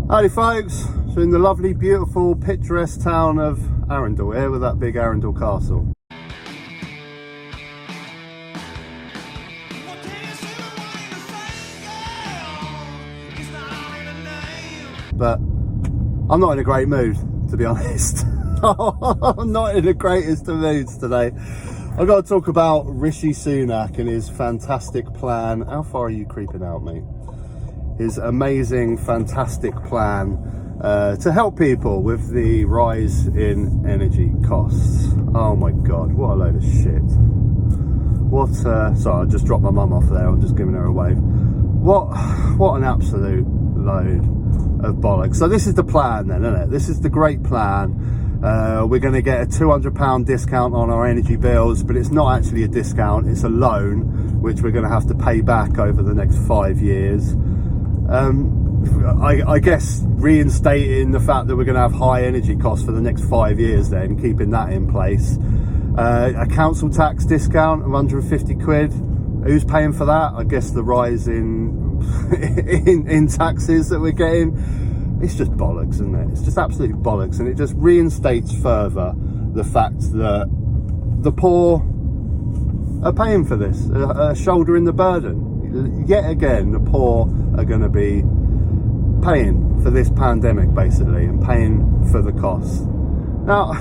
Howdy folks, so in the lovely, beautiful, picturesque town of Arundel here with that big Arundel castle. But I'm not in a great mood, to be honest. I'm not in the greatest of moods today. I've got to talk about Rishi Sunak and his fantastic plan. How far are you creeping out, mate? His amazing, fantastic plan to help people with the rise in energy costs. Oh my God, what a load of shit. What, sorry, I just dropped my mum off there. I'm just giving her a wave. What an absolute load of bollocks. So this is the plan then, isn't it? This is the great plan. We're going to get a £200 discount on our energy bills, but it's not actually a discount, it's a loan, which we're going to have to pay back over the next 5 years. I guess reinstating the fact that we're going to have high energy costs for the next 5 years then, keeping that in place. A council tax discount of 150 quid. Who's paying for that? I guess the rise in taxes that we're getting. It's just bollocks, isn't it? It's just absolute bollocks, and it just reinstates further the fact that the poor are paying for this, shouldering the burden. Yet again, the poor are going to be paying for this pandemic, basically, and paying for the costs. Now,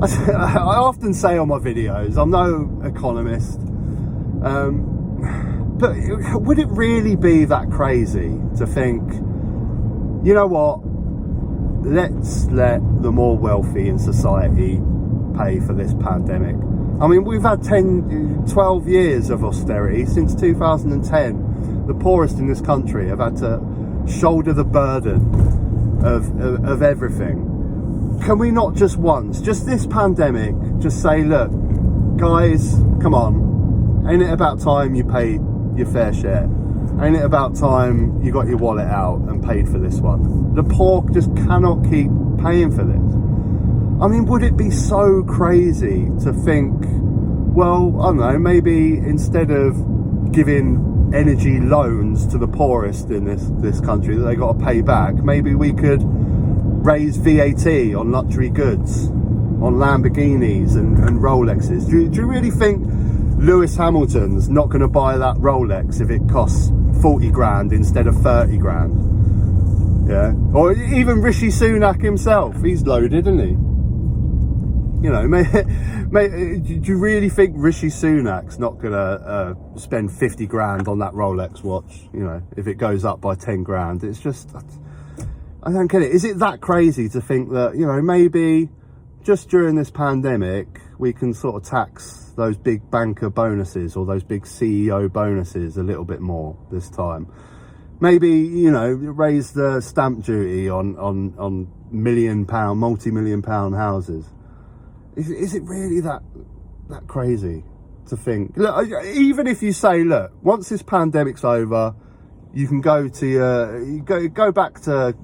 I often say on my videos, I'm no economist, but would it really be that crazy to think, you know what, let's let the more wealthy in society pay for this pandemic? I mean, we've had 12 years of austerity since 2010. The poorest in this country have had to shoulder the burden of everything. Can we not just once, just this pandemic, just say, look, guys, come on, ain't it about time you paid your fair share? Ain't it about time you got your wallet out and paid for this one? The poor just cannot keep paying for this. I mean, would it be so crazy to think, well, I don't know, maybe instead of giving energy loans to the poorest in this country that they got to pay back, maybe we could raise VAT on luxury goods, on Lamborghinis and Rolexes. Do you really think Lewis Hamilton's not going to buy that Rolex if it costs 40 grand instead of 30 grand? Yeah. Or even Rishi Sunak himself, he's loaded, isn't he? You know, do you really think Rishi Sunak's not gonna spend 50 grand on that Rolex watch? You know, if it goes up by 10 grand, it's just, I don't get it. Is it that crazy to think that, you know, maybe just during this pandemic we can sort of tax those big banker bonuses or those big CEO bonuses a little bit more this time? Maybe, you know, raise the stamp duty on multi-million pound houses. Is it really that crazy to think? Look, even if you say, look, once this pandemic's over, you can go back to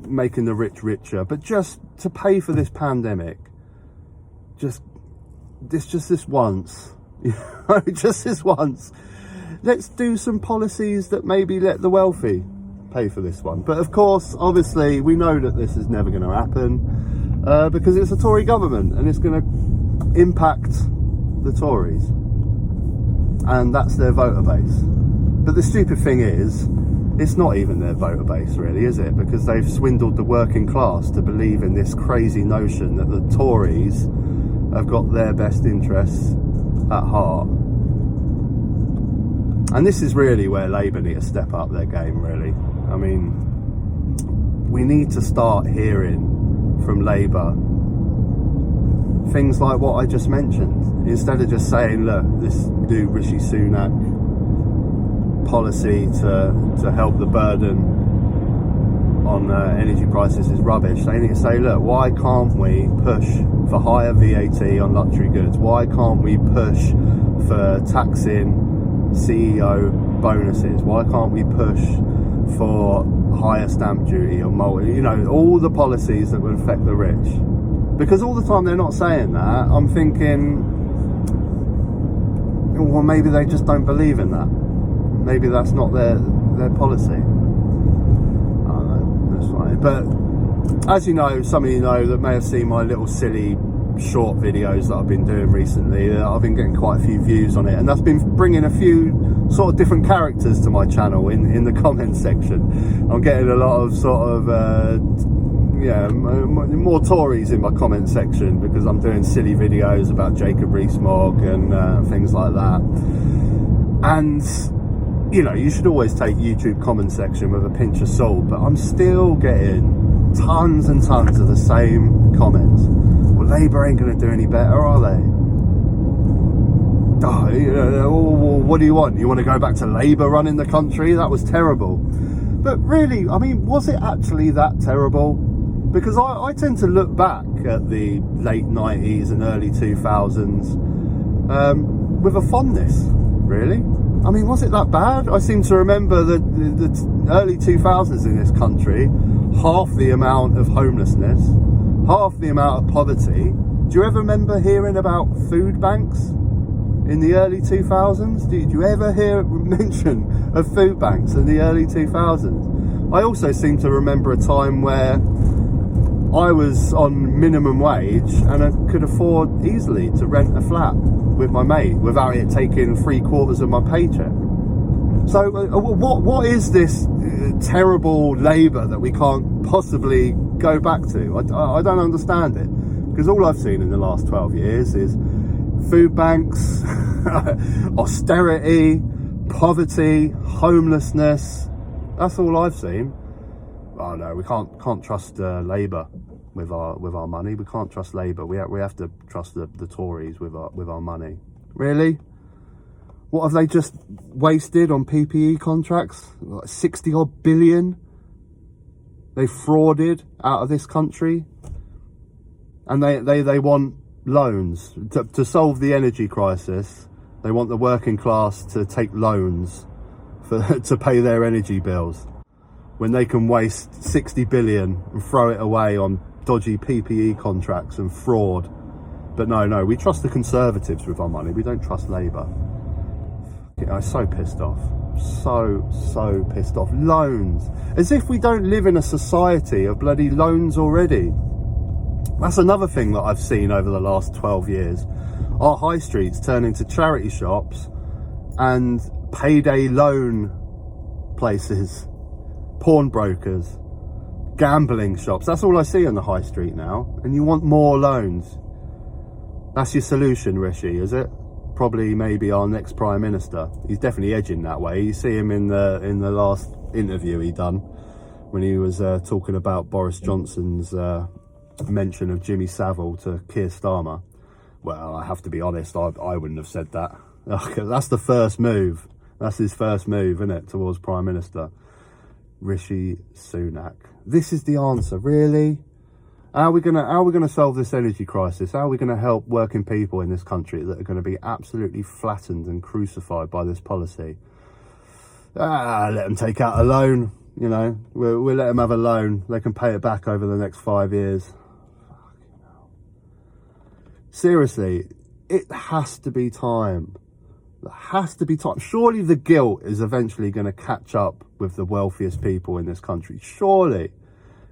making the rich richer, but just to pay for this pandemic, just this once, you know, just this once. Let's do some policies that maybe let the wealthy pay for this one. But of course, obviously, we know that this is never going to happen. Because it's a Tory government and it's going to impact the Tories, and that's their voter base. But the stupid thing is, it's not even their voter base really, is it? Because they've swindled the working class to believe in this crazy notion that the Tories have got their best interests at heart. And this is really where Labour need to step up their game, really. I mean, we need to start hearing from Labour things like what I just mentioned, instead of just saying, look, this new Rishi Sunak policy to help the burden on energy prices is rubbish. They need to say, look, why can't we push for higher VAT on luxury goods? Why can't we push for taxing CEO bonuses? Why can't we push for higher stamp duty or you know, all the policies that would affect the rich? Because all the time they're not saying that, I'm thinking, well, maybe they just don't believe in that. Maybe that's not their policy. But as you know, some of you know that may have seen my little silly short videos that I've been doing recently, I've been getting quite a few views on it, and that's been bringing a few sort of different characters to my channel in the comment section. I'm getting a lot of sort of more Tories in my comment section because I'm doing silly videos about Jacob Rees-Mogg and things like that. And you know, you should always take YouTube comment section with a pinch of salt, but I'm still getting tons and tons of the same comments. Well, Labour ain't going to do any better, are they? Oh, what do you want? You want to go back to Labour running the country? That was terrible. But really, I mean, was it actually that terrible? Because I tend to look back at the late 90s and early 2000s with a fondness, really. I mean, was it that bad? I seem to remember the early 2000s in this country, half the amount of homelessness, half the amount of poverty. Do you ever remember hearing about food banks in the early 2000s? Did you ever hear mention of food banks in the early 2000s? I also seem to remember a time where I was on minimum wage and I could afford easily to rent a flat with my mate without it taking 3/4 of my paycheck. So what is this terrible Labour that we can't possibly go back to? I don't understand it, because all I've seen in the last 12 years is food banks, austerity, poverty, homelessness. That's all I've seen. Oh no, we can't trust Labour with our money. We can't trust Labour. We have to trust the Tories with our money. Really? What have they just wasted on PPE contracts? Like 60 odd billion they frauded out of this country, and they want loans to solve the energy crisis. They want the working class to take loans to pay their energy bills, when they can waste 60 billion and throw it away on dodgy PPE contracts and fraud. But no, we trust the Conservatives with our money. We don't trust Labour. I'm so pissed off. So pissed off. Loans. As if we don't live in a society of bloody loans already. That's another thing that I've seen over the last 12 years. Our high streets turn into charity shops and payday loan places, pawnbrokers, gambling shops. That's all I see on the high street now. And you want more loans. That's your solution, Rishi, is it? Probably maybe our next Prime Minister. He's definitely edging that way. You see him in the last interview he done when he was talking about Boris Johnson's mention of Jimmy Savile to Keir Starmer. Well, I have to be honest, I wouldn't have said that. That's the first move. That's his first move, isn't it, towards Prime Minister? Rishi Sunak. This is the answer, really? How are we gonna solve this energy crisis? How are we gonna help working people in this country that are going to be absolutely flattened and crucified by this policy? Let them take out a loan. You know, we'll let them have a loan. They can pay it back over the next 5 years. Seriously, it has to be time. There has to be time. Surely the guilt is eventually going to catch up with the wealthiest people in this country. Surely.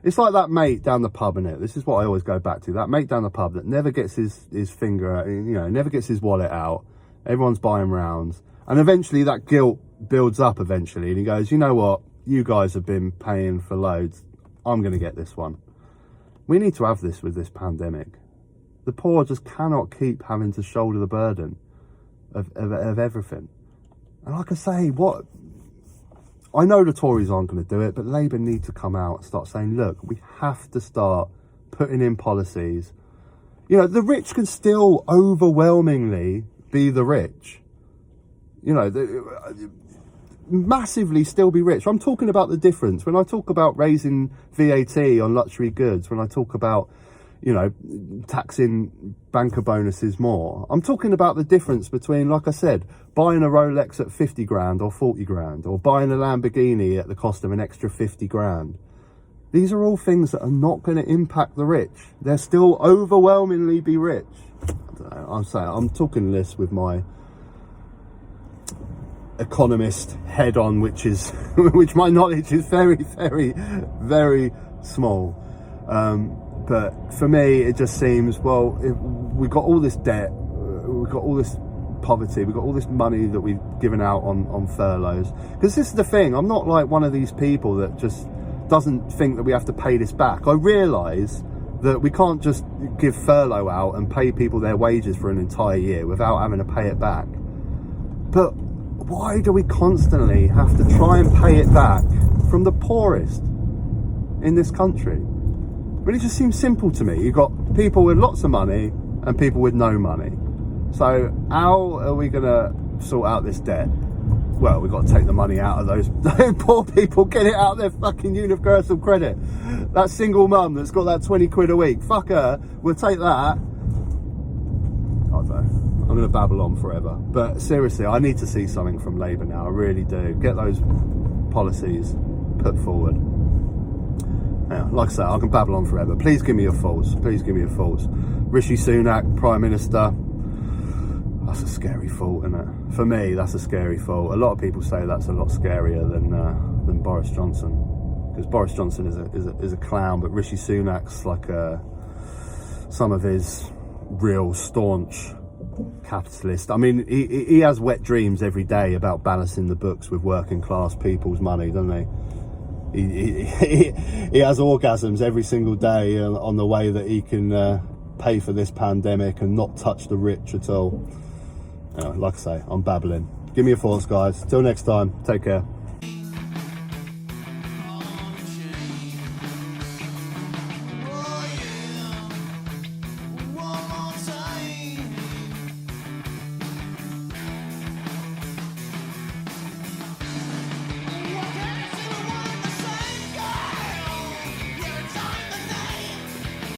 It's like that mate down the pub, innit? This is what I always go back to. That mate down the pub that never gets his finger out, you know, never gets his wallet out. Everyone's buying rounds. And eventually that guilt builds up eventually. And he goes, you know what? You guys have been paying for loads. I'm going to get this one. We need to have this with this pandemic. The poor just cannot keep having to shoulder the burden of everything. And like I say, I know the Tories aren't going to do it, but Labour need to come out and start saying, look, we have to start putting in policies. You know, the rich can still overwhelmingly be the rich. You know, massively still be rich. I'm talking about the difference. When I talk about raising VAT on luxury goods, when I talk about, you know, taxing banker bonuses more, I'm talking about the difference between, like I said, buying a Rolex at 50 grand or 40 grand, or buying a Lamborghini at the cost of an extra 50 grand. These are all things that are not going to impact the rich. They'll still overwhelmingly be rich. I don't know, I'm talking this with my economist head on, which my knowledge is very, very, very small. But for me, it just seems, well, if we've got all this debt, we've got all this poverty, we've got all this money that we've given out on furloughs. Because this is the thing, I'm not like one of these people that just doesn't think that we have to pay this back. I realise that we can't just give furlough out and pay people their wages for an entire year without having to pay it back. But why do we constantly have to try and pay it back from the poorest in this country? But it just seems simple to me. You've got people with lots of money and people with no money. So how are we going to sort out this debt? Well, we've got to take the money out of those poor people, get it out of their fucking universal credit. That single mum that's got that 20 quid a week, fuck her, we'll take that. I don't know, I'm going to babble on forever. But seriously, I need to see something from Labour now, I really do. Get those policies put forward. Yeah, like I say, I can babble on forever. Please give me your thoughts. Please give me your thoughts. Rishi Sunak, Prime Minister. That's a scary thought, isn't it? For me, that's a scary thought. A lot of people say that's a lot scarier than Boris Johnson, because Boris Johnson is a clown, but Rishi Sunak's like some of his real staunch capitalist. I mean, he has wet dreams every day about balancing the books with working class people's money, doesn't he? He has orgasms every single day on the way that he can pay for this pandemic and not touch the rich at all. Like I say, I'm babbling. Give me your thoughts, guys. Till next time, take care.